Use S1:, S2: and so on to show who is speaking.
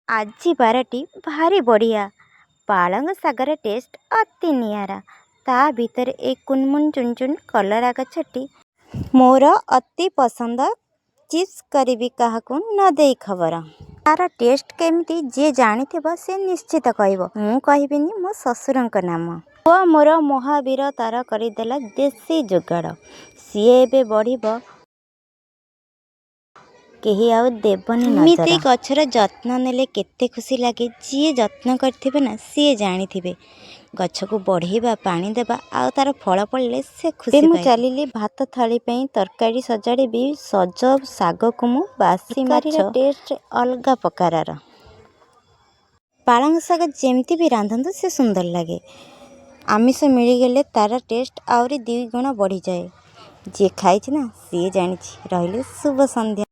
S1: ଆଜି ବାରଟି ଭାରି ବଢ଼ିଆ। ପାଳଙ୍ଗ ଶାଗର ଟେଷ୍ଟ ଅତି ନିଆରା। ତା ଭିତରେ ଏ କୁନମୁନ ଚୁନଚୁନ କଲରା ଗଛଟି ମୋର ଅତି ପସନ୍ଦ। ଚିପ୍ସ କରିବି କାହାକୁ ନ ଦେଇ ଖବର। ତାର ଟେଷ୍ଟ କେମିତି ଯିଏ ଜାଣିଥିବ ସେ ନିଶ୍ଚିତ କହିବ। ମୁଁ କହିବିନି ମୋ ଶ୍ୱଶୁରଙ୍କ ନାମ। ପୁଅ ମୋର ମହାବୀର ତାର କରିଦେଲା ଦେଶୀ ଯୋଗାଡ଼। ସିଏ ଏବେ ବଢ଼ିବ, କେହି ଆଉ ଦେବନି ନଜର। ଏମିତି ଗଛର ଯତ୍ନ ନେଲେ କେତେ ଖୁସି ଲାଗେ। ଯିଏ ଯତ୍ନ କରିଥିବେ ନା ସିଏ ଜାଣିଥିବେ। ଗଛକୁ ବଢ଼େଇବା, ପାଣି ଦେବା ଆଉ ତାର ଫଳ ପଡ଼ିଲେ ସେ ଖୁସି ପାଏ। ମୁଁ ଚାଲିଲି ଭାତ ଥାଳି ପାଇଁ ତରକାରୀ ସଜାଡ଼ିବି। ସଜ ଶାଗକୁ ମୁଁ ବାସି ମାଛ ଟେଷ୍ଟ ଅଲଗା ପ୍ରକାରର। ପାଳଙ୍ଗ ଶାଗ ଯେମିତି ବି ରାନ୍ଧନ୍ତୁ ସେ ସୁନ୍ଦର ଲାଗେ। ଆମିଷ ମିଳିଗଲେ ତାର ଟେଷ୍ଟ ଆହୁରି 2 ଗୁଣ ବଢ଼ିଯାଏ। ଯିଏ ଖାଇଛି ନା ସିଏ ଜାଣିଛି। ରହିଲି ଶୁଭ ସନ୍ଧ୍ୟା।